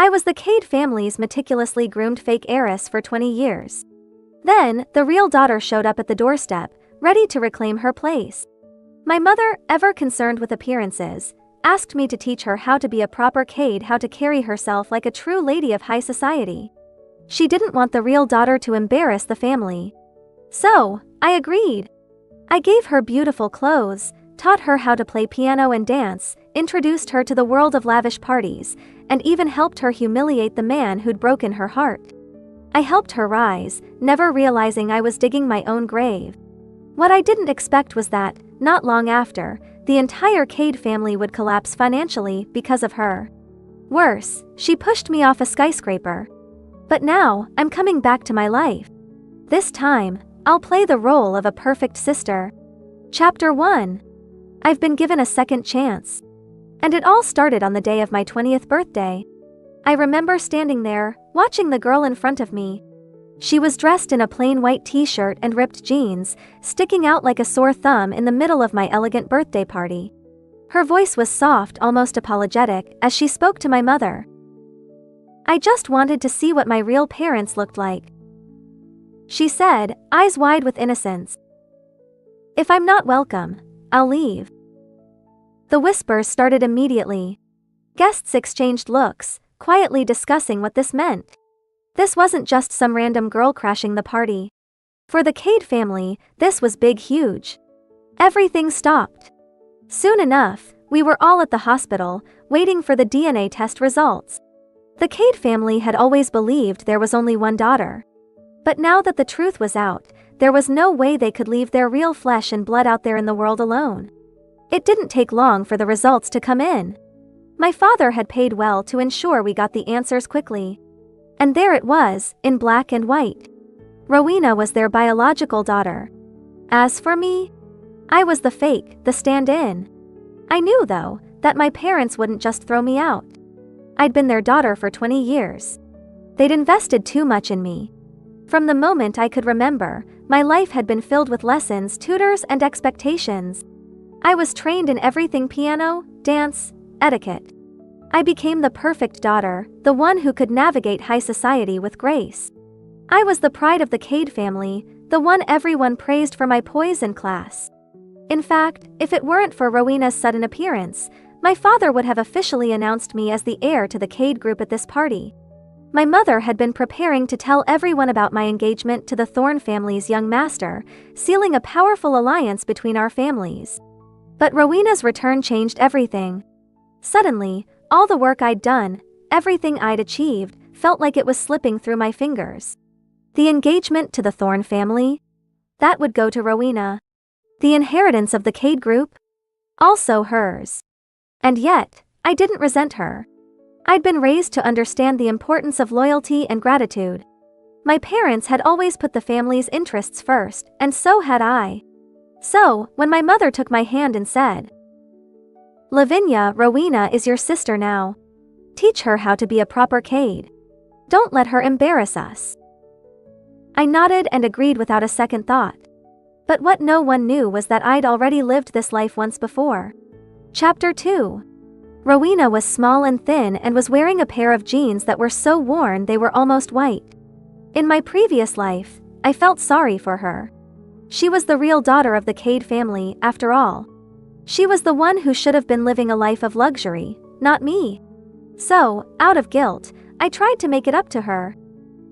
I was the Cade family's meticulously groomed fake heiress for 20 years. Then, the real daughter showed up at the doorstep, ready to reclaim her place. My mother, ever concerned with appearances, asked me to teach her how to be a proper Cade, how to carry herself like a true lady of high society. She didn't want the real daughter to embarrass the family. So, I agreed. I gave her beautiful clothes, taught her how to play piano and dance, introduced her to the world of lavish parties, and even helped her humiliate the man who'd broken her heart. I helped her rise, never realizing I was digging my own grave. What I didn't expect was that, not long after, the entire Cade family would collapse financially because of her. Worse, she pushed me off a skyscraper. But now, I'm coming back to my life. This time, I'll play the role of a perfect sister. Chapter 1. I've been given a second chance. And it all started on the day of my 20th birthday. I remember standing there, watching the girl in front of me. She was dressed in a plain white t-shirt and ripped jeans, sticking out like a sore thumb in the middle of my elegant birthday party. Her voice was soft, almost apologetic, as she spoke to my mother. I just wanted to see what my real parents looked like, she said, eyes wide with innocence. If I'm not welcome, I'll leave. The whispers started immediately. Guests exchanged looks, quietly discussing what this meant. This wasn't just some random girl crashing the party. For the Cade family, this was big, huge. Everything stopped. Soon enough, we were all at the hospital, waiting for the DNA test results. The Cade family had always believed there was only one daughter. But now that the truth was out, there was no way they could leave their real flesh and blood out there in the world alone. It didn't take long for the results to come in. My father had paid well to ensure we got the answers quickly. And there it was, in black and white. Rowena was their biological daughter. As for me, I was the fake, the stand-in. I knew, though, that my parents wouldn't just throw me out. I'd been their daughter for 20 years. They'd invested too much in me. From the moment I could remember, my life had been filled with lessons, tutors, and expectations. I was trained in everything: piano, dance, etiquette. I became the perfect daughter, the one who could navigate high society with grace. I was the pride of the Cade family, the one everyone praised for my poise and class. In fact, if it weren't for Rowena's sudden appearance, my father would have officially announced me as the heir to the Cade group at this party. My mother had been preparing to tell everyone about my engagement to the Thorne family's young master, sealing a powerful alliance between our families. But Rowena's return changed everything. Suddenly, all the work I'd done, everything I'd achieved, felt like it was slipping through my fingers. The engagement to the Thorne family? That would go to Rowena. The inheritance of the Cade group? Also hers. And yet, I didn't resent her. I'd been raised to understand the importance of loyalty and gratitude. My parents had always put the family's interests first, and so had I. So, when my mother took my hand and said, "Lavinia, Rowena is your sister now. Teach her how to be a proper Cade. Don't let her embarrass us." I nodded and agreed without a second thought. But what no one knew was that I'd already lived this life once before. Chapter 2. Rowena was small and thin and was wearing a pair of jeans that were so worn they were almost white. In my previous life, I felt sorry for her. She was the real daughter of the Cade family, after all. She was the one who should have been living a life of luxury, not me. So, out of guilt, I tried to make it up to her.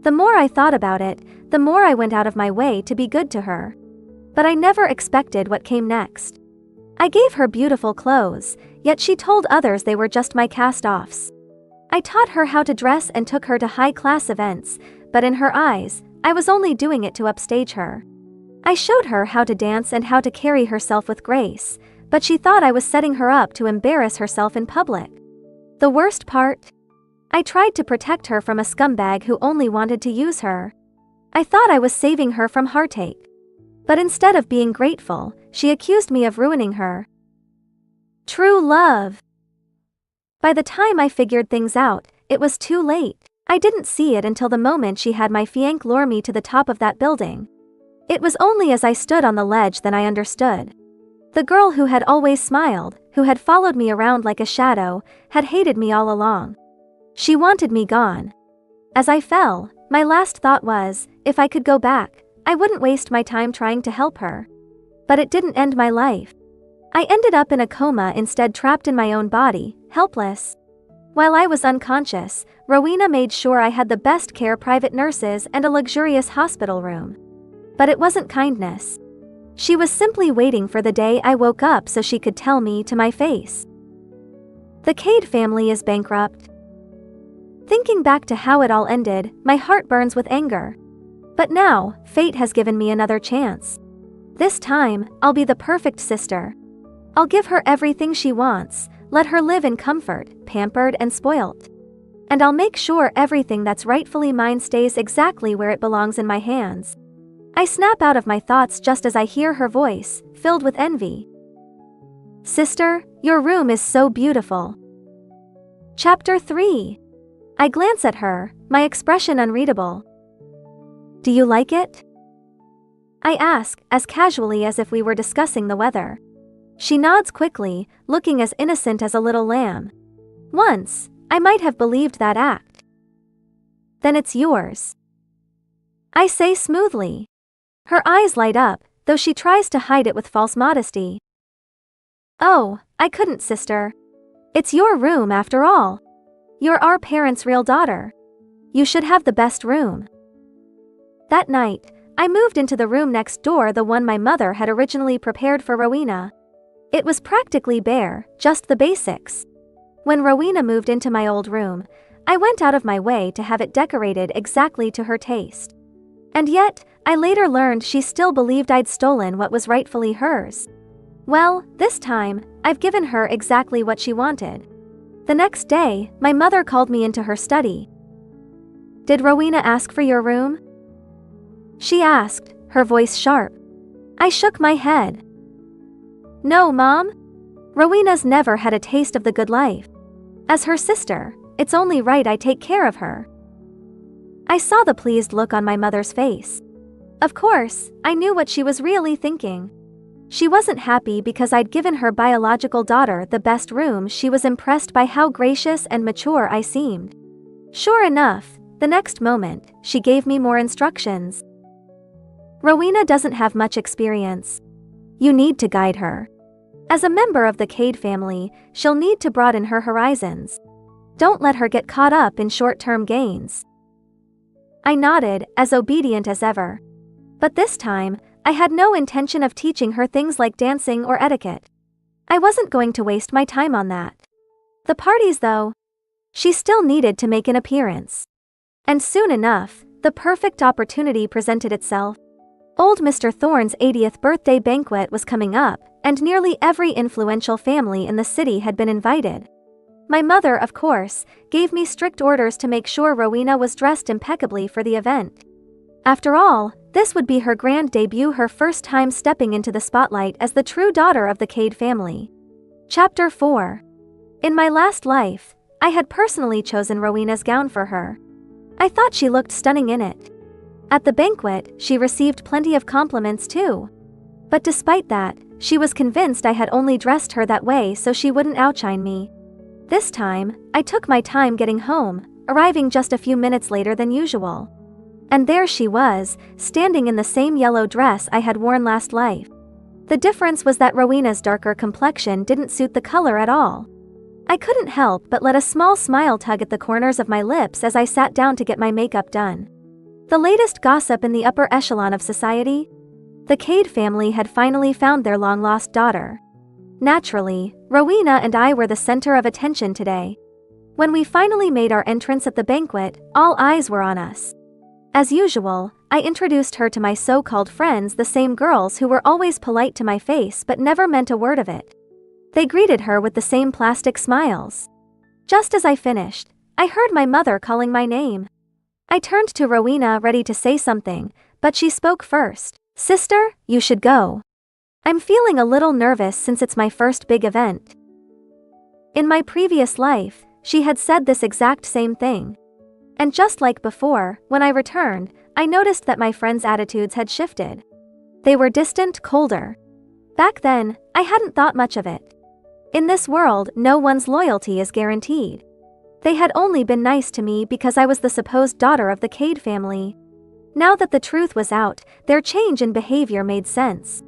The more I thought about it, the more I went out of my way to be good to her. But I never expected what came next. I gave her beautiful clothes, yet she told others they were just my cast-offs. I taught her how to dress and took her to high-class events, but in her eyes, I was only doing it to upstage her. I showed her how to dance and how to carry herself with grace, but she thought I was setting her up to embarrass herself in public. The worst part? I tried to protect her from a scumbag who only wanted to use her. I thought I was saving her from heartache. But instead of being grateful, she accused me of ruining her. True love. By the time I figured things out, it was too late. I didn't see it until the moment she had my fiancé lure me to the top of that building. It was only as I stood on the ledge that I understood. The girl who had always smiled, who had followed me around like a shadow, had hated me all along. She wanted me gone. As I fell, my last thought was, if I could go back, I wouldn't waste my time trying to help her. But it didn't end my life. I ended up in a coma instead, trapped in my own body, helpless. While I was unconscious, Rowena made sure I had the best care, private nurses and a luxurious hospital room. But it wasn't kindness. She was simply waiting for the day I woke up so she could tell me to my face. The Cade family is bankrupt. Thinking back to how it all ended, my heart burns with anger. But now, fate has given me another chance. This time, I'll be the perfect sister. I'll give her everything she wants, let her live in comfort, pampered and spoilt. And I'll make sure everything that's rightfully mine stays exactly where it belongs, in my hands. I snap out of my thoughts just as I hear her voice, filled with envy. Sister, your room is so beautiful. Chapter 3. I glance at her, my expression unreadable. Do you like it? I ask, as casually as if we were discussing the weather. She nods quickly, looking as innocent as a little lamb. Once, I might have believed that act. Then it's yours, I say smoothly. Her eyes light up, though she tries to hide it with false modesty. Oh, I couldn't, sister. It's your room after all. You're our parents' real daughter. You should have the best room. That night, I moved into the room next door, the one my mother had originally prepared for Rowena. It was practically bare, just the basics. When Rowena moved into my old room, I went out of my way to have it decorated exactly to her taste. And yet, I later learned she still believed I'd stolen what was rightfully hers. Well, this time, I've given her exactly what she wanted. The next day, my mother called me into her study. Did Rowena ask for your room? She asked, her voice sharp. I shook my head. No, Mom. Rowena's never had a taste of the good life. As her sister, it's only right I take care of her. I saw the pleased look on my mother's face. Of course, I knew what she was really thinking. She wasn't happy because I'd given her biological daughter the best room. She was impressed by how gracious and mature I seemed. Sure enough, the next moment, she gave me more instructions. Rowena doesn't have much experience. You need to guide her. As a member of the Cade family, she'll need to broaden her horizons. Don't let her get caught up in short-term gains. I nodded, as obedient as ever. But this time, I had no intention of teaching her things like dancing or etiquette. I wasn't going to waste my time on that. The parties, though. She still needed to make an appearance. And soon enough, the perfect opportunity presented itself. Old Mr. Thorne's 80th birthday banquet was coming up, and nearly every influential family in the city had been invited. My mother, of course, gave me strict orders to make sure Rowena was dressed impeccably for the event. After all, this would be her grand debut, her first time stepping into the spotlight as the true daughter of the Cade family. Chapter 4. In my last life, I had personally chosen Rowena's gown for her. I thought she looked stunning in it. At the banquet, she received plenty of compliments too. But despite that, she was convinced I had only dressed her that way so she wouldn't outshine me. This time, I took my time getting home, arriving just a few minutes later than usual. And there she was, standing in the same yellow dress I had worn last life. The difference was that Rowena's darker complexion didn't suit the color at all. I couldn't help but let a small smile tug at the corners of my lips as I sat down to get my makeup done. The latest gossip in the upper echelon of society? The Cade family had finally found their long-lost daughter. Naturally, Rowena and I were the center of attention today. When we finally made our entrance at the banquet, all eyes were on us. As usual, I introduced her to my so-called friends, the same girls who were always polite to my face but never meant a word of it. They greeted her with the same plastic smiles. Just as I finished, I heard my mother calling my name. I turned to Rowena, ready to say something, but she spoke first. Sister, you should go. I'm feeling a little nervous since it's my first big event. In my previous life, she had said this exact same thing. And just like before, when I returned, I noticed that my friends' attitudes had shifted. They were distant, colder. Back then, I hadn't thought much of it. In this world, no one's loyalty is guaranteed. They had only been nice to me because I was the supposed daughter of the Cade family. Now that the truth was out, their change in behavior made sense.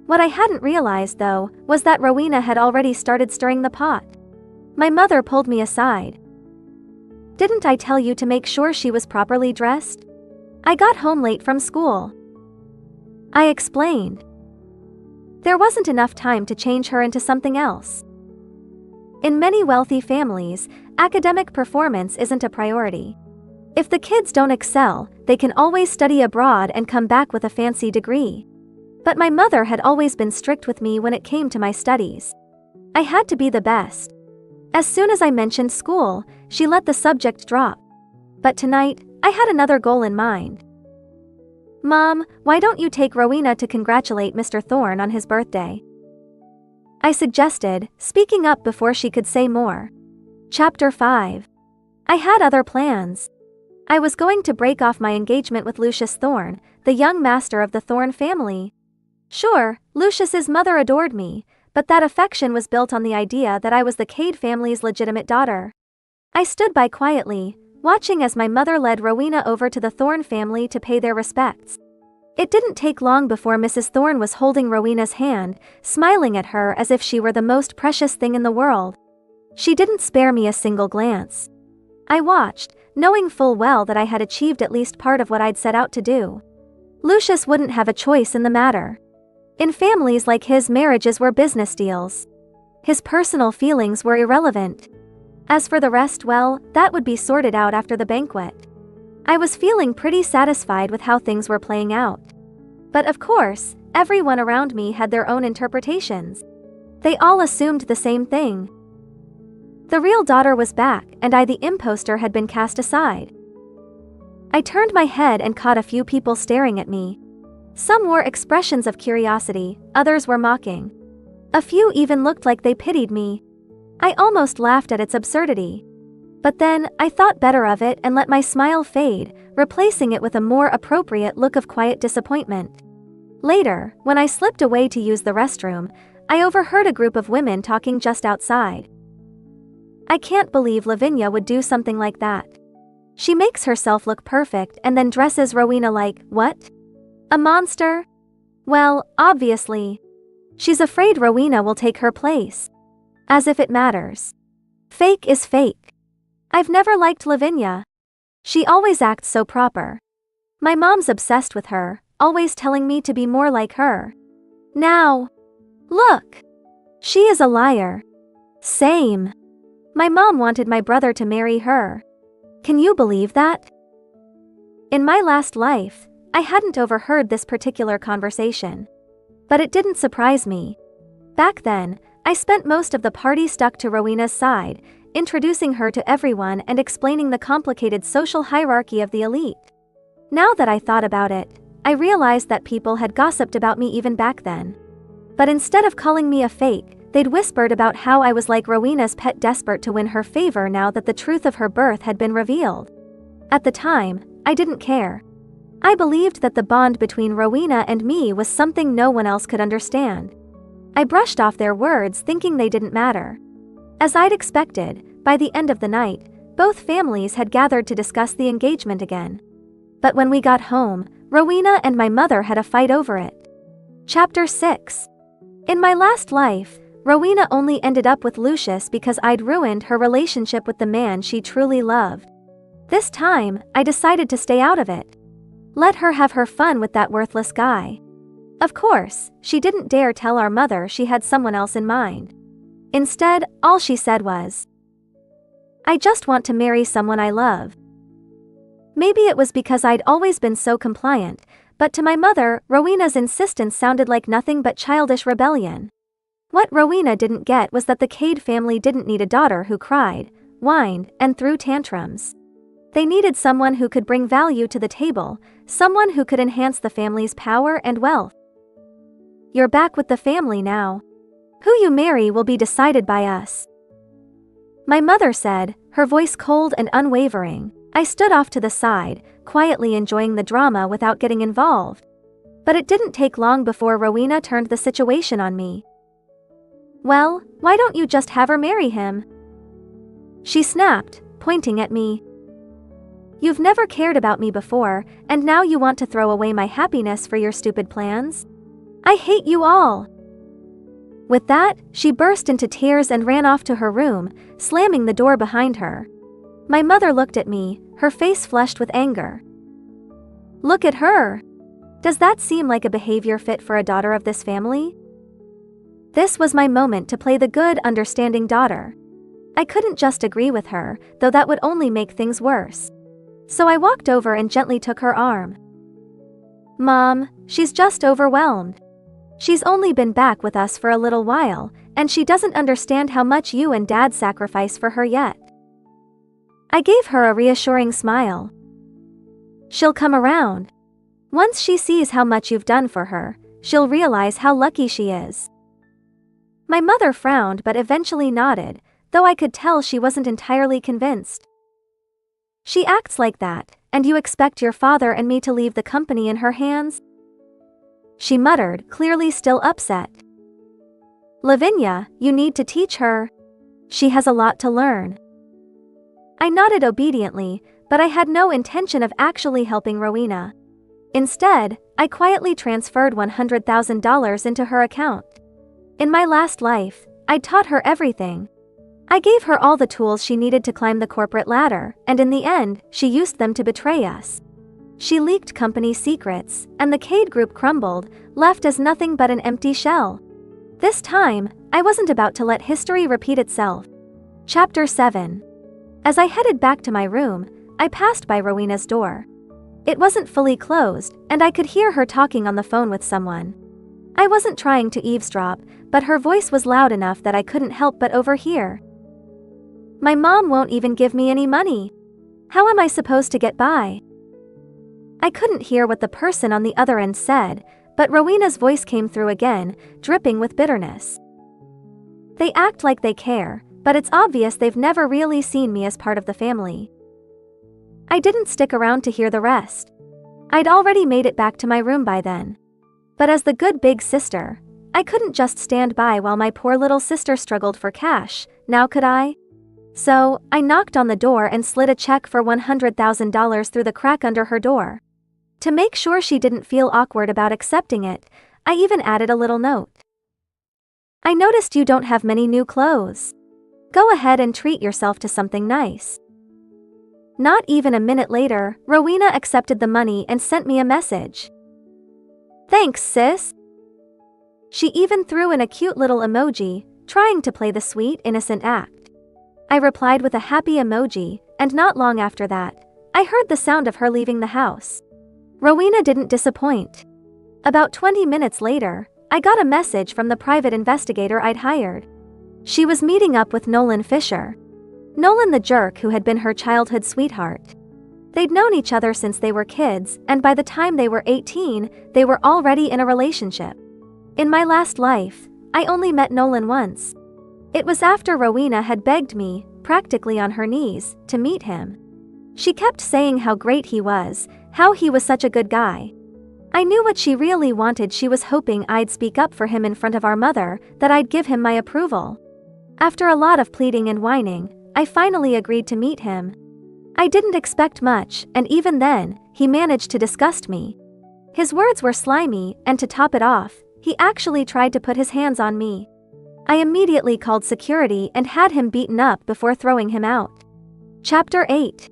What I hadn't realized, though, was that Rowena had already started stirring the pot. My mother pulled me aside. "Didn't I tell you to make sure she was properly dressed? I got home late from school," I explained. There wasn't enough time to change her into something else. In many wealthy families, academic performance isn't a priority. If the kids don't excel, they can always study abroad and come back with a fancy degree. But my mother had always been strict with me when it came to my studies. I had to be the best. As soon as I mentioned school, she let the subject drop. But tonight, I had another goal in mind. "Mom, why don't you take Rowena to congratulate Mr. Thorne on his birthday?" I suggested, speaking up before she could say more. Chapter 5. I had other plans. I was going to break off my engagement with Lucius Thorne, the young master of the Thorne family. Sure, Lucius's mother adored me, but that affection was built on the idea that I was the Cade family's legitimate daughter. I stood by quietly, watching as my mother led Rowena over to the Thorne family to pay their respects. It didn't take long before Mrs. Thorne was holding Rowena's hand, smiling at her as if she were the most precious thing in the world. She didn't spare me a single glance. I watched, knowing full well that I had achieved at least part of what I'd set out to do. Lucius wouldn't have a choice in the matter. In families like his, marriages were business deals. His personal feelings were irrelevant. As for the rest, well, that would be sorted out after the banquet. I was feeling pretty satisfied with how things were playing out. But of course, everyone around me had their own interpretations. They all assumed the same thing. The real daughter was back, and I, the imposter, had been cast aside. I turned my head and caught a few people staring at me. Some wore expressions of curiosity, others were mocking. A few even looked like they pitied me. I almost laughed at its absurdity. But then, I thought better of it and let my smile fade, replacing it with a more appropriate look of quiet disappointment. Later, when I slipped away to use the restroom, I overheard a group of women talking just outside. "I can't believe Lavinia would do something like that. She makes herself look perfect and then dresses Rowena like, what? A monster? Well, obviously. She's afraid Rowena will take her place. As if it matters. Fake is fake. I've never liked Lavinia. She always acts so proper. My mom's obsessed with her, always telling me to be more like her. Now, look. She is a liar. Same. My mom wanted my brother to marry her. Can you believe that?" In my last life, I hadn't overheard this particular conversation. But it didn't surprise me. Back then, I spent most of the party stuck to Rowena's side, introducing her to everyone and explaining the complicated social hierarchy of the elite. Now that I thought about it, I realized that people had gossiped about me even back then. But instead of calling me a fake, they'd whispered about how I was like Rowena's pet, desperate to win her favor now that the truth of her birth had been revealed. At the time, I didn't care. I believed that the bond between Rowena and me was something no one else could understand. I brushed off their words, thinking they didn't matter. As I'd expected, by the end of the night, both families had gathered to discuss the engagement again. But when we got home, Rowena and my mother had a fight over it. Chapter 6. In my last life, Rowena only ended up with Lucius because I'd ruined her relationship with the man she truly loved. This time, I decided to stay out of it. Let her have her fun with that worthless guy. Of course, she didn't dare tell our mother she had someone else in mind. Instead, all she said was, "I just want to marry someone I love." Maybe it was because I'd always been so compliant, but to my mother, Rowena's insistence sounded like nothing but childish rebellion. What Rowena didn't get was that the Cade family didn't need a daughter who cried, whined, and threw tantrums. They needed someone who could bring value to the table, someone who could enhance the family's power and wealth. "You're back with the family now. Who you marry will be decided by us," my mother said, her voice cold and unwavering. I stood off to the side, quietly enjoying the drama without getting involved. But it didn't take long before Rowena turned the situation on me. "Well, why don't you just have her marry him?" she snapped, pointing at me. "You've never cared about me before, and now you want to throw away my happiness for your stupid plans? I hate you all." With that, she burst into tears and ran off to her room, slamming the door behind her. My mother looked at me, her face flushed with anger. "Look at her. Does that seem like a behavior fit for a daughter of this family?" This was my moment to play the good, understanding daughter. I couldn't just agree with her, though that would only make things worse. So I walked over and gently took her arm. "Mom, she's just overwhelmed. She's only been back with us for a little while, and she doesn't understand how much you and Dad sacrifice for her yet." I gave her a reassuring smile. "She'll come around. Once she sees how much you've done for her, she'll realize how lucky she is." My mother frowned but eventually nodded, though I could tell she wasn't entirely convinced. "She acts like that, and you expect your father and me to leave the company in her hands?" she muttered, clearly still upset. "Lavinia, you need to teach her. She has a lot to learn." I nodded obediently, but I had no intention of actually helping Rowena. Instead, I quietly transferred $100,000 into her account. In my last life, I'd taught her everything. I gave her all the tools she needed to climb the corporate ladder, and in the end, she used them to betray us. She leaked company secrets, and the Cade Group crumbled, left as nothing but an empty shell. This time, I wasn't about to let history repeat itself. Chapter 7. As I headed back to my room, I passed by Rowena's door. It wasn't fully closed, and I could hear her talking on the phone with someone. I wasn't trying to eavesdrop, but her voice was loud enough that I couldn't help but overhear. "My mom won't even give me any money. How am I supposed to get by?" I couldn't hear what the person on the other end said, but Rowena's voice came through again, dripping with bitterness. "They act like they care, but it's obvious they've never really seen me as part of the family." I didn't stick around to hear the rest. I'd already made it back to my room by then. But as the good big sister, I couldn't just stand by while my poor little sister struggled for cash, now could I? So, I knocked on the door and slid a check for $100,000 through the crack under her door. To make sure she didn't feel awkward about accepting it, I even added a little note. "I noticed you don't have many new clothes. Go ahead and treat yourself to something nice." Not even a minute later, Rowena accepted the money and sent me a message. "Thanks, sis." She even threw in a cute little emoji, trying to play the sweet, innocent act. I replied with a happy emoji, and not long after that, I heard the sound of her leaving the house. Rowena didn't disappoint. About 20 minutes later, I got a message from the private investigator I'd hired. She was meeting up with Nolan Fisher. Nolan the jerk who had been her childhood sweetheart. They'd known each other since they were kids, and by the time they were 18, they were already in a relationship. In my last life, I only met Nolan once. It was after Rowena had begged me, practically on her knees, to meet him. She kept saying how great he was, how he was such a good guy. I knew what she really wanted. She was hoping I'd speak up for him in front of our mother, that I'd give him my approval. After a lot of pleading and whining, I finally agreed to meet him. I didn't expect much, and even then, he managed to disgust me. His words were slimy, and to top it off, he actually tried to put his hands on me. I immediately called security and had him beaten up before throwing him out. Chapter 8.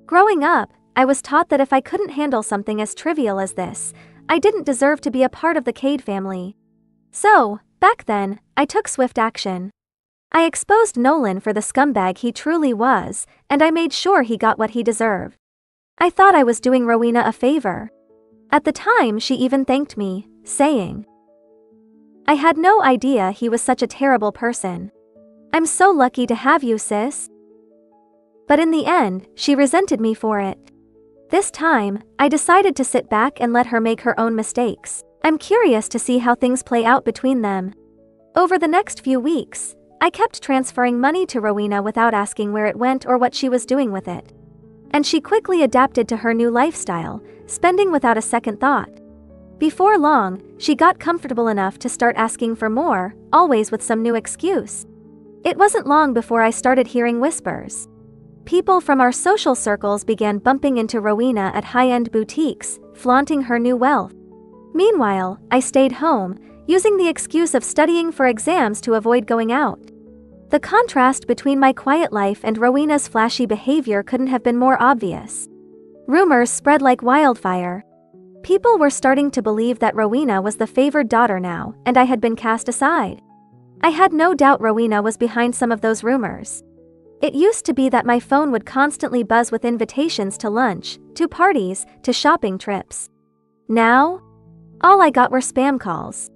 Growing up, I was taught that if I couldn't handle something as trivial as this, I didn't deserve to be a part of the Cade family. So, back then, I took swift action. I exposed Nolan for the scumbag he truly was, and I made sure he got what he deserved. I thought I was doing Rowena a favor. At the time, she even thanked me, saying, "I had no idea he was such a terrible person. I'm so lucky to have you, sis." But in the end, she resented me for it. This time, I decided to sit back and let her make her own mistakes. I'm curious to see how things play out between them. Over the next few weeks, I kept transferring money to Rowena without asking where it went or what she was doing with it. And she quickly adapted to her new lifestyle, spending without a second thought. Before long, she got comfortable enough to start asking for more, always with some new excuse. It wasn't long before I started hearing whispers. People from our social circles began bumping into Rowena at high-end boutiques, flaunting her new wealth. Meanwhile, I stayed home, using the excuse of studying for exams to avoid going out. The contrast between my quiet life and Rowena's flashy behavior couldn't have been more obvious. Rumors spread like wildfire. People were starting to believe that Rowena was the favored daughter now, and I had been cast aside. I had no doubt Rowena was behind some of those rumors. It used to be that my phone would constantly buzz with invitations to lunch, to parties, to shopping trips. Now, all I got were spam calls.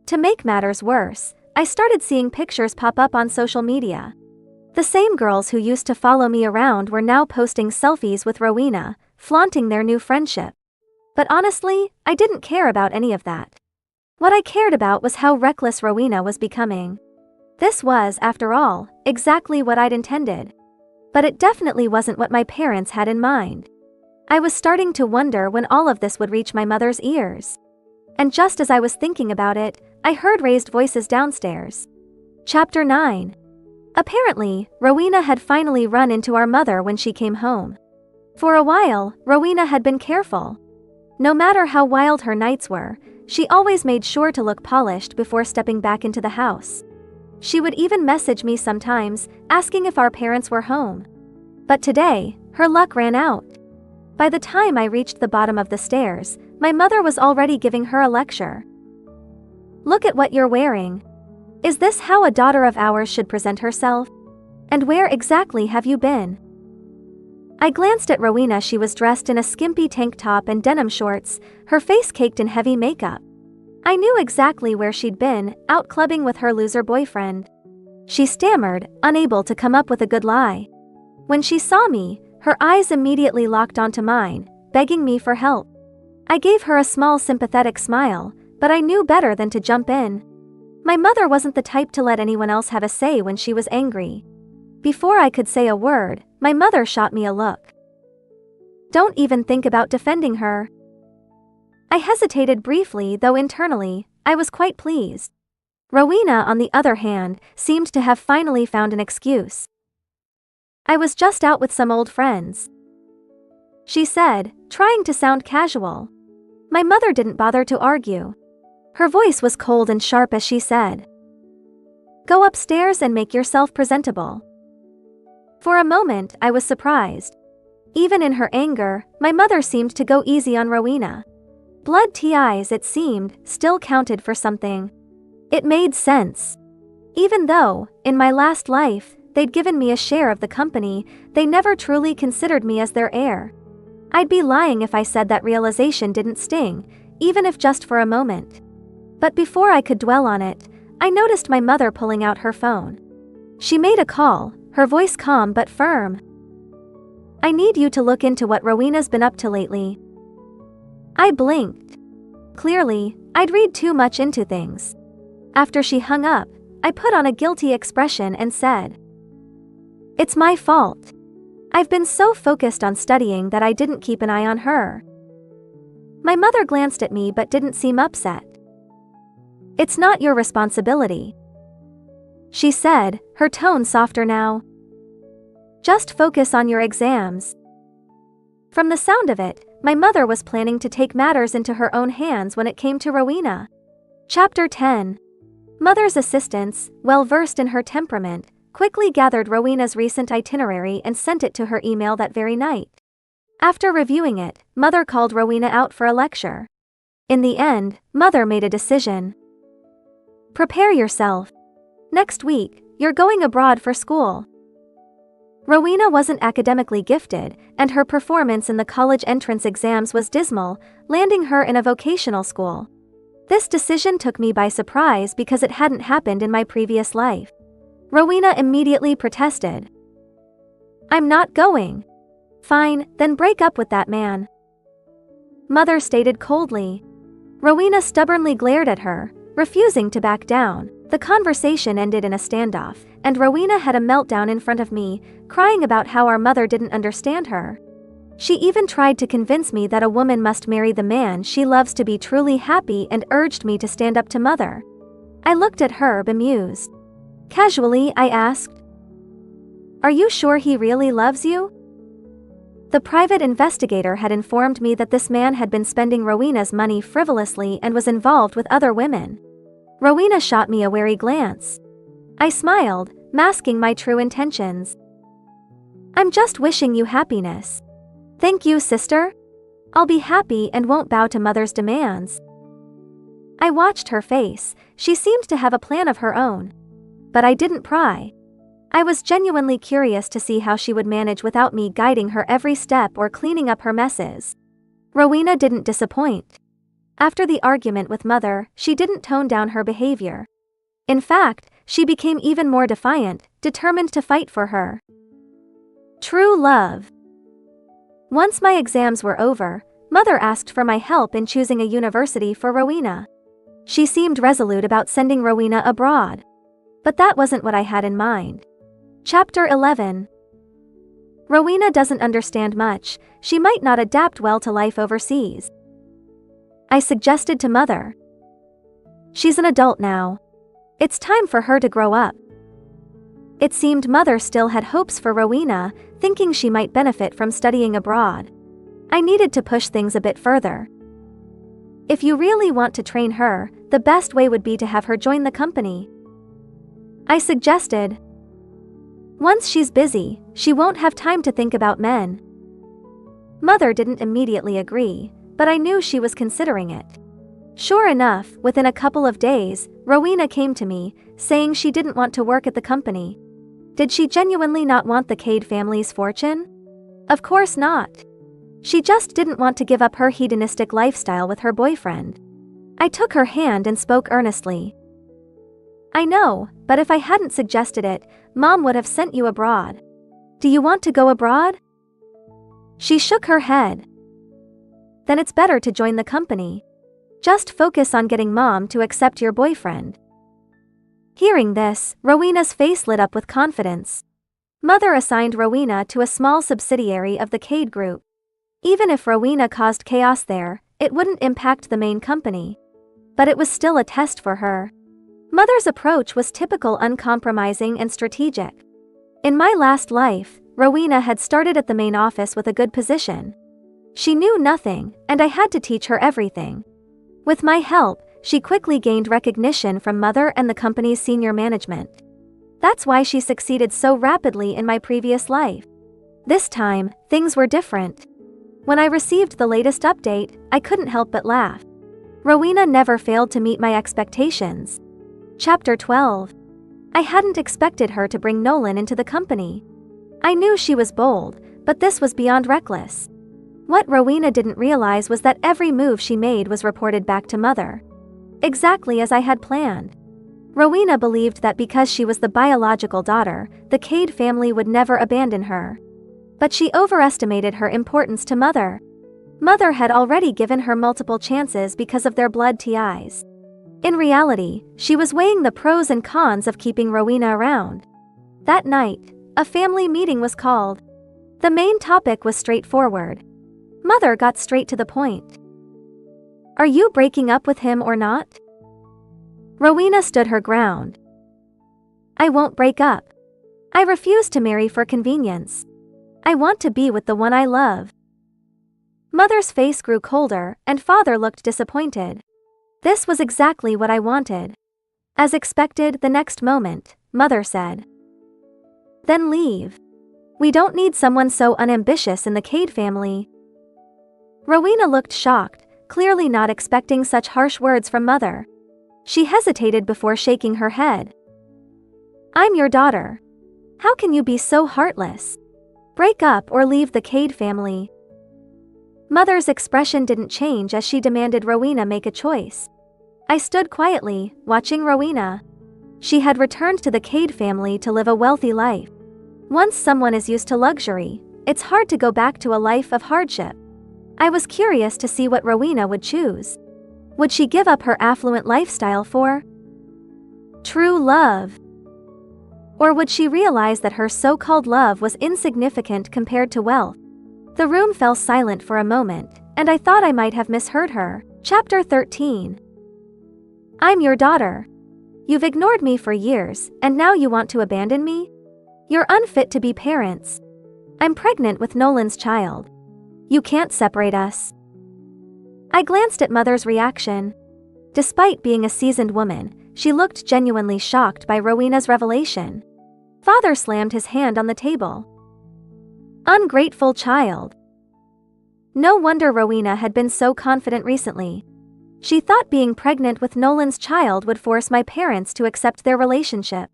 To make matters worse, I started seeing pictures pop up on social media. The same girls who used to follow me around were now posting selfies with Rowena, flaunting their new friendship. But honestly, I didn't care about any of that. What I cared about was how reckless Rowena was becoming. This was, after all, exactly what I'd intended. But it definitely wasn't what my parents had in mind. I was starting to wonder when all of this would reach my mother's ears. And just as I was thinking about it, I heard raised voices downstairs. Chapter 9. Apparently, Rowena had finally run into our mother when she came home. For a while, Rowena had been careful. No matter how wild her nights were, she always made sure to look polished before stepping back into the house. She would even message me sometimes, asking if our parents were home. But today, her luck ran out. By the time I reached the bottom of the stairs, my mother was already giving her a lecture. "Look at what you're wearing. Is this how a daughter of ours should present herself? And where exactly have you been?" I glanced at Rowena. She was dressed in a skimpy tank top and denim shorts, her face caked in heavy makeup. I knew exactly where she'd been, out clubbing with her loser boyfriend. She stammered, unable to come up with a good lie. When she saw me, her eyes immediately locked onto mine, begging me for help. I gave her a small sympathetic smile, but I knew better than to jump in. My mother wasn't the type to let anyone else have a say when she was angry. Before I could say a word, my mother shot me a look. "Don't even think about defending her." I hesitated briefly, though internally, I was quite pleased. Rowena, on the other hand, seemed to have finally found an excuse. "I was just out with some old friends," she said, trying to sound casual. My mother didn't bother to argue. Her voice was cold and sharp as she said, "Go upstairs and make yourself presentable." For a moment, I was surprised. Even in her anger, my mother seemed to go easy on Rowena. Blood ties, it seemed, still counted for something. It made sense. Even though, in my last life, they'd given me a share of the company, they never truly considered me as their heir. I'd be lying if I said that realization didn't sting, even if just for a moment. But before I could dwell on it, I noticed my mother pulling out her phone. She made a call, her voice calm but firm. "I need you to look into what Rowena's been up to lately." I blinked. Clearly, I'd read too much into things. After she hung up, I put on a guilty expression and said, "It's my fault. I've been so focused on studying that I didn't keep an eye on her." My mother glanced at me but didn't seem upset. "It's not your responsibility," she said, her tone softer now. "Just focus on your exams." From the sound of it, my mother was planning to take matters into her own hands when it came to Rowena. Chapter 10. Mother's assistants, well versed in her temperament, quickly gathered Rowena's recent itinerary and sent it to her email that very night. After reviewing it, Mother called Rowena out for a lecture. In the end, Mother made a decision. "Prepare yourself. Next week, you're going abroad for school." Rowena wasn't academically gifted, and her performance in the college entrance exams was dismal, landing her in a vocational school. This decision took me by surprise because it hadn't happened in my previous life. Rowena immediately protested. "I'm not going." "Fine, then break up with that man," Mother stated coldly. Rowena stubbornly glared at her, refusing to back down. The conversation ended in a standoff, and Rowena had a meltdown in front of me, crying about how our mother didn't understand her. She even tried to convince me that a woman must marry the man she loves to be truly happy and urged me to stand up to Mother. I looked at her, bemused. Casually, I asked, Are you sure he really loves you? The private investigator had informed me that this man had been spending Rowena's money frivolously and was involved with other women. Rowena shot me a wary glance. I smiled, masking my true intentions. I'm just wishing you happiness. Thank you, sister. I'll be happy and won't bow to mother's demands. I watched her face. She seemed to have a plan of her own. But I didn't pry. I was genuinely curious to see how she would manage without me guiding her every step or cleaning up her messes. Rowena didn't disappoint. After the argument with mother, she didn't tone down her behavior. In fact, she became even more defiant, determined to fight for her. True love. Once my exams were over, mother asked for my help in choosing a university for Rowena. She seemed resolute about sending Rowena abroad. But that wasn't what I had in mind. Chapter 11. Rowena doesn't understand much. She might not adapt well to life overseas. I suggested to mother. She's an adult now. It's time for her to grow up. It seemed mother still had hopes for Rowena, thinking she might benefit from studying abroad. I needed to push things a bit further. If you really want to train her, the best way would be to have her join the company. I suggested. Once she's busy, she won't have time to think about men. Mother didn't immediately agree, but I knew she was considering it. Sure enough, within a couple of days, Rowena came to me, saying she didn't want to work at the company. Did she genuinely not want the Cade family's fortune? Of course not. She just didn't want to give up her hedonistic lifestyle with her boyfriend. I took her hand and spoke earnestly. I know, but if I hadn't suggested it, Mom would have sent you abroad. Do you want to go abroad? She shook her head. Then it's better to join the company. Just focus on getting Mom to accept your boyfriend. Hearing this, Rowena's face lit up with confidence. Mother assigned Rowena to a small subsidiary of the Cade Group. Even if Rowena caused chaos there, it wouldn't impact the main company. But it was still a test for her. Mother's approach was typical, uncompromising and strategic. In my last life, Rowena had started at the main office with a good position. She knew nothing, and I had to teach her everything. With my help, she quickly gained recognition from mother and the company's senior management. That's why she succeeded so rapidly in my previous life. This time, things were different. When I received the latest update, I couldn't help but laugh. Rowena never failed to meet my expectations. Chapter 12. I hadn't expected her to bring Nolan into the company. I knew she was bold, but this was beyond reckless. What Rowena didn't realize was that every move she made was reported back to mother. Exactly as I had planned. Rowena believed that because she was the biological daughter, the Cade family would never abandon her. But she overestimated her importance to mother. Mother had already given her multiple chances because of their blood ties. In reality, she was weighing the pros and cons of keeping Rowena around. That night, a family meeting was called. The main topic was straightforward. Mother got straight to the point. Are you breaking up with him or not? Rowena stood her ground. I won't break up. I refuse to marry for convenience. I want to be with the one I love. Mother's face grew colder, and father looked disappointed. This was exactly what I wanted. As expected, the next moment, mother said. Then leave. We don't need someone so unambitious in the Cade family. Rowena looked shocked, clearly not expecting such harsh words from mother. She hesitated before shaking her head. I'm your daughter. How can you be so heartless? Break up or leave the Cade family. Mother's expression didn't change as she demanded Rowena make a choice. I stood quietly, watching Rowena. She had returned to the Cade family to live a wealthy life. Once someone is used to luxury, it's hard to go back to a life of hardship. I was curious to see what Rowena would choose. Would she give up her affluent lifestyle for true love? Or would she realize that her so-called love was insignificant compared to wealth? The room fell silent for a moment, and I thought I might have misheard her. Chapter 13. I'm your daughter. You've ignored me for years, and now you want to abandon me? You're unfit to be parents. I'm pregnant with Nolan's child. You can't separate us. I glanced at Mother's reaction. Despite being a seasoned woman, she looked genuinely shocked by Rowena's revelation. Father slammed his hand on the table. Ungrateful child. No wonder Rowena had been so confident recently. She thought being pregnant with Nolan's child would force my parents to accept their relationship.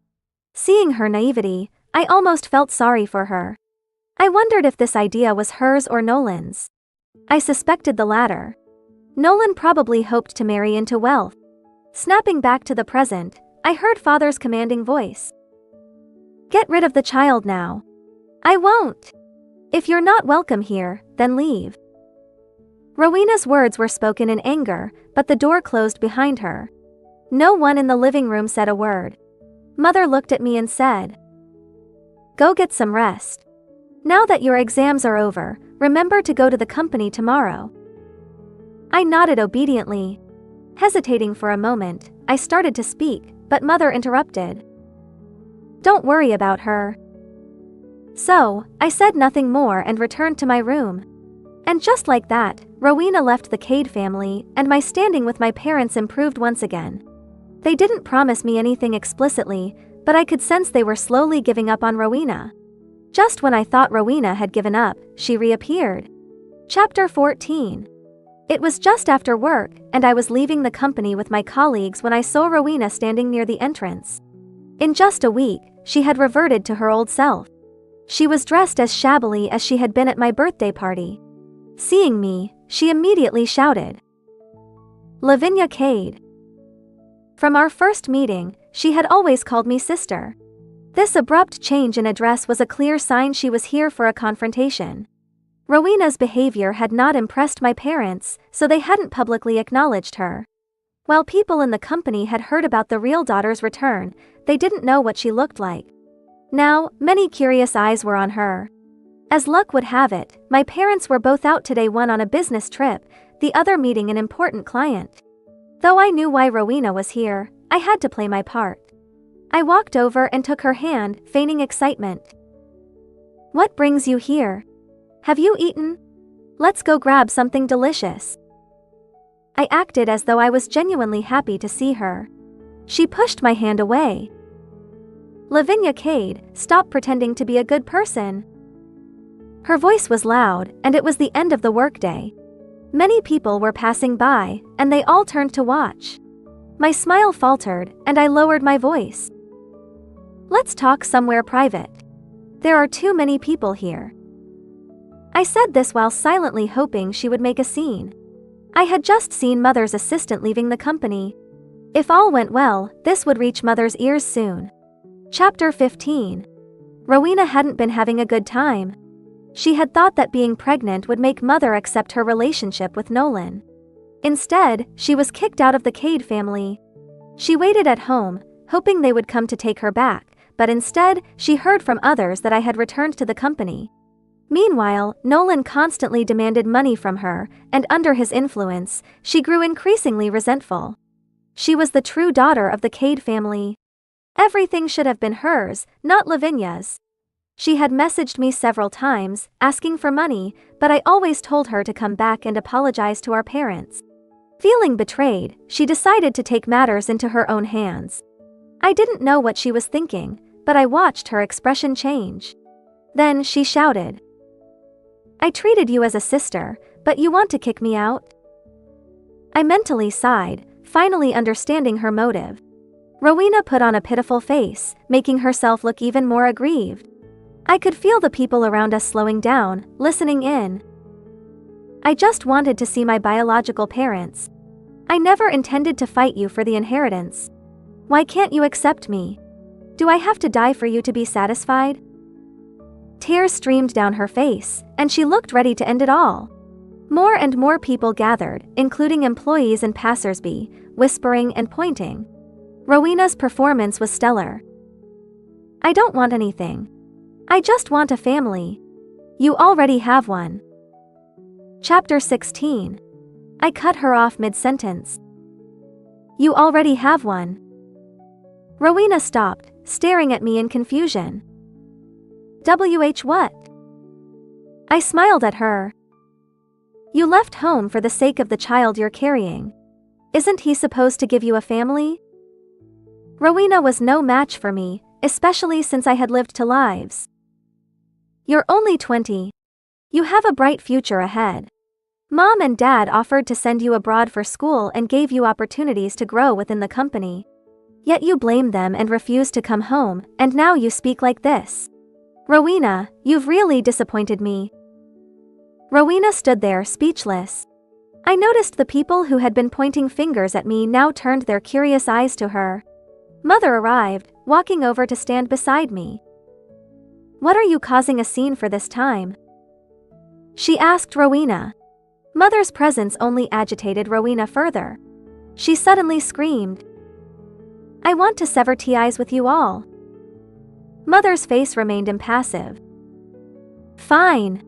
Seeing her naivety, I almost felt sorry for her. I wondered if this idea was hers or Nolan's. I suspected the latter. Nolan probably hoped to marry into wealth. Snapping back to the present, I heard Father's commanding voice. Get rid of the child now. I won't. If you're not welcome here, then leave. Rowena's words were spoken in anger, but the door closed behind her. No one in the living room said a word. Mother looked at me and said, Go get some rest. Now that your exams are over, remember to go to the company tomorrow. I nodded obediently. Hesitating for a moment, I started to speak, but Mother interrupted. Don't worry about her. So, I said nothing more and returned to my room. And just like that, Rowena left the Cade family, and my standing with my parents improved once again. They didn't promise me anything explicitly, but I could sense they were slowly giving up on Rowena. Just when I thought Rowena had given up, she reappeared. Chapter 14. It was just after work, and I was leaving the company with my colleagues when I saw Rowena standing near the entrance. In just a week, she had reverted to her old self. She was dressed as shabbily as she had been at my birthday party. Seeing me, she immediately shouted, Lavinia Cade. From our first meeting, she had always called me sister. This abrupt change in address was a clear sign she was here for a confrontation. Rowena's behavior had not impressed my parents, so they hadn't publicly acknowledged her. While people in the company had heard about the real daughter's return, they didn't know what she looked like. Now, many curious eyes were on her. As luck would have it, my parents were both out today, one on a business trip, the other meeting an important client. Though I knew why Rowena was here, I had to play my part. I walked over and took her hand, feigning excitement. What brings you here? Have you eaten? Let's go grab something delicious. I acted as though I was genuinely happy to see her. She pushed my hand away. Lavinia Cade, stop pretending to be a good person. Her voice was loud, and it was the end of the workday. Many people were passing by, and they all turned to watch. My smile faltered, and I lowered my voice. Let's talk somewhere private. There are too many people here. I said this while silently hoping she would make a scene. I had just seen Mother's assistant leaving the company. If all went well, this would reach Mother's ears soon. Chapter 15. Rowena hadn't been having a good time. She had thought that being pregnant would make Mother accept her relationship with Nolan. Instead, she was kicked out of the Cade family. She waited at home, hoping they would come to take her back, but instead, she heard from others that I had returned to the company. Meanwhile, Nolan constantly demanded money from her, and under his influence, she grew increasingly resentful. She was the true daughter of the Cade family. Everything should have been hers, not Lavinia's. She had messaged me several times, asking for money, but I always told her to come back and apologize to our parents. Feeling betrayed, she decided to take matters into her own hands. I didn't know what she was thinking, but I watched her expression change. Then she shouted, I treated you as a sister, but you want to kick me out? I mentally sighed, finally understanding her motive. Rowena put on a pitiful face, making herself look even more aggrieved. I could feel the people around us slowing down, listening in. I just wanted to see my biological parents. I never intended to fight you for the inheritance. Why can't you accept me? Do I have to die for you to be satisfied? Tears streamed down her face, and she looked ready to end it all. More and more people gathered, including employees and passersby, whispering and pointing. Rowena's performance was stellar. I don't want anything. I just want a family. You already have one. Chapter 16. I cut her off mid-sentence. You already have one. Rowena stopped, staring at me in confusion. What? I smiled at her. You left home for the sake of the child you're carrying. Isn't he supposed to give you a family? Rowena was no match for me, especially since I had lived 2 lives. You're only 20. You have a bright future ahead. Mom and Dad offered to send you abroad for school and gave you opportunities to grow within the company. Yet you blamed them and refused to come home, and now you speak like this. Rowena, you've really disappointed me. Rowena stood there speechless. I noticed the people who had been pointing fingers at me now turned their curious eyes to her. Mother arrived, walking over to stand beside me. What are you causing a scene for this time? She asked Rowena. Mother's presence only agitated Rowena further. She suddenly screamed. I want to sever ties with you all. Mother's face remained impassive. Fine.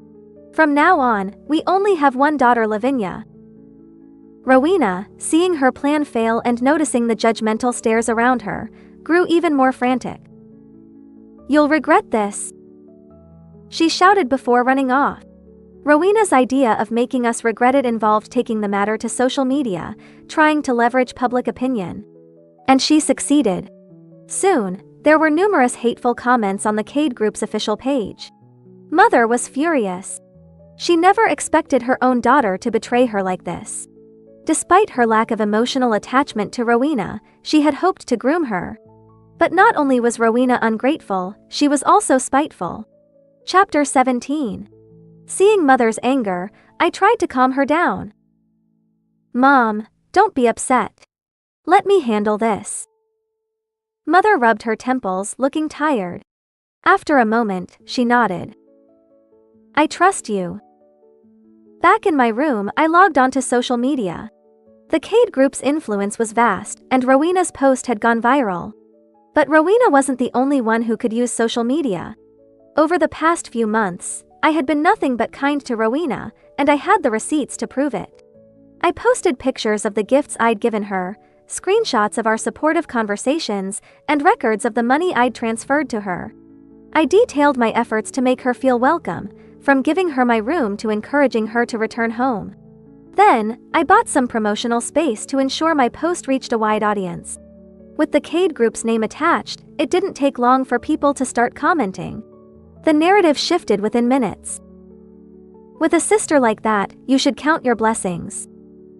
From now on, we only have one daughter, Lavinia. Rowena, seeing her plan fail and noticing the judgmental stares around her, grew even more frantic. You'll regret this, she shouted before running off. Rowena's idea of making us regret it involved taking the matter to social media, trying to leverage public opinion. And she succeeded. Soon, there were numerous hateful comments on the Cade Group's official page. Mother was furious. She never expected her own daughter to betray her like this. Despite her lack of emotional attachment to Rowena, she had hoped to groom her. But not only was Rowena ungrateful, she was also spiteful. Chapter 17. Seeing Mother's anger, I tried to calm her down. Mom, don't be upset. Let me handle this. Mother rubbed her temples, looking tired. After a moment, she nodded. I trust you. Back in my room, I logged onto social media. The Cade Group's influence was vast, and Rowena's post had gone viral. But Rowena wasn't the only one who could use social media. Over the past few months, I had been nothing but kind to Rowena, and I had the receipts to prove it. I posted pictures of the gifts I'd given her, screenshots of our supportive conversations, and records of the money I'd transferred to her. I detailed my efforts to make her feel welcome, from giving her my room to encouraging her to return home. Then, I bought some promotional space to ensure my post reached a wide audience. With the Cade Group's name attached, it didn't take long for people to start commenting. The narrative shifted within minutes. With a sister like that, you should count your blessings.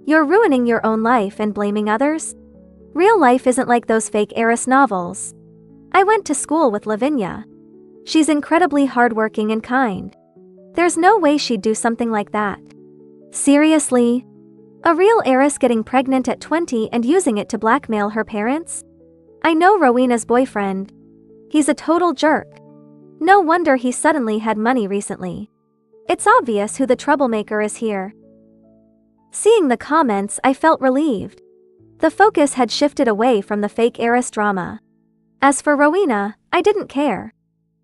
You're ruining your own life and blaming others? Real life isn't like those fake heiress novels. I went to school with Lavinia. She's incredibly hardworking and kind. There's no way she'd do something like that. Seriously? A real heiress getting pregnant at 20 and using it to blackmail her parents? I know Rowena's boyfriend. He's a total jerk. No wonder he suddenly had money recently. It's obvious who the troublemaker is here. Seeing the comments, I felt relieved. The focus had shifted away from the fake heiress drama. As for Rowena, I didn't care.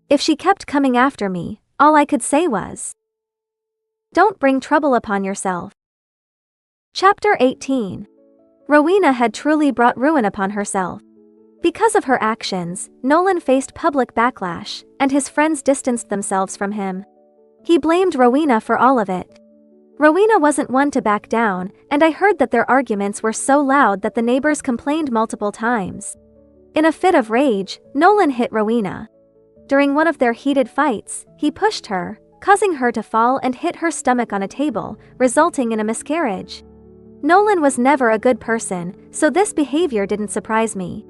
If she kept coming after me, all I could say was, don't bring trouble upon yourself. Chapter 18. Rowena had truly brought ruin upon herself. Because of her actions, Nolan faced public backlash, and his friends distanced themselves from him. He blamed Rowena for all of it. Rowena wasn't one to back down, and I heard that their arguments were so loud that the neighbors complained multiple times. In a fit of rage, Nolan hit Rowena. During one of their heated fights, he pushed her, causing her to fall and hit her stomach on a table, resulting in a miscarriage. Nolan was never a good person, so this behavior didn't surprise me.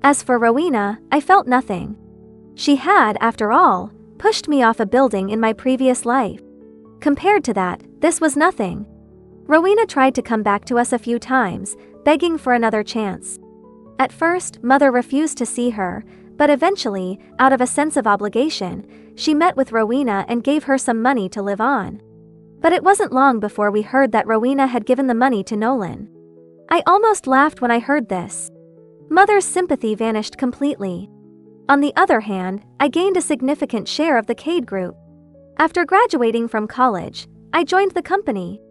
As for Rowena, I felt nothing. She had, after all, pushed me off a building in my previous life. Compared to that, this was nothing. Rowena tried to come back to us a few times, begging for another chance. At first, Mother refused to see her, but eventually, out of a sense of obligation, she met with Rowena and gave her some money to live on. But it wasn't long before we heard that Rowena had given the money to Nolan. I almost laughed when I heard this. Mother's sympathy vanished completely. On the other hand, I gained a significant share of the Cade Group. After graduating from college, I joined the company.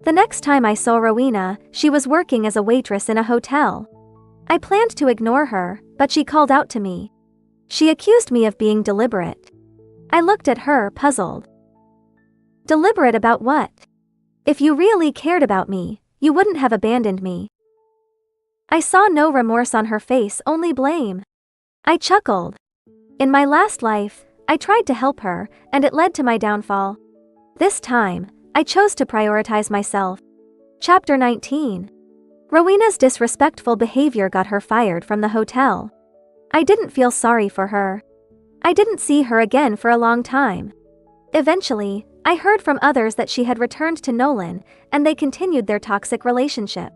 The next time I saw Rowena, she was working as a waitress in a hotel. I planned to ignore her, but she called out to me. She accused me of being deliberate. I looked at her, puzzled. Deliberate about what? If you really cared about me, you wouldn't have abandoned me. I saw no remorse on her face, only blame. I chuckled. In my last life, I tried to help her, and it led to my downfall. This time, I chose to prioritize myself. Chapter 19. Rowena's disrespectful behavior got her fired from the hotel. I didn't feel sorry for her. I didn't see her again for a long time. Eventually, I heard from others that she had returned to Nolan, and they continued their toxic relationship.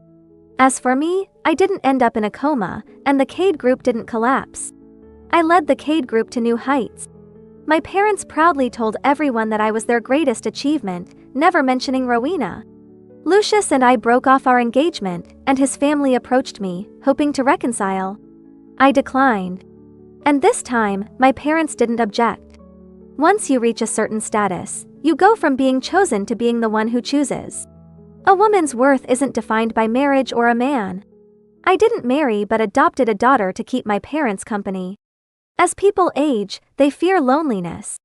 As for me, I didn't end up in a coma, and the Cade group didn't collapse. I led the Cade group to new heights. My parents proudly told everyone that I was their greatest achievement, never mentioning Rowena. Lucius and I broke off our engagement, and his family approached me, hoping to reconcile. I declined. And this time, my parents didn't object. Once you reach a certain status, you go from being chosen to being the one who chooses. A woman's worth isn't defined by marriage or a man. I didn't marry but adopted a daughter to keep my parents company. As people age, they fear loneliness.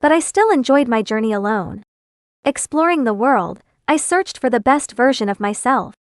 But I still enjoyed my journey alone. Exploring the world, I searched for the best version of myself.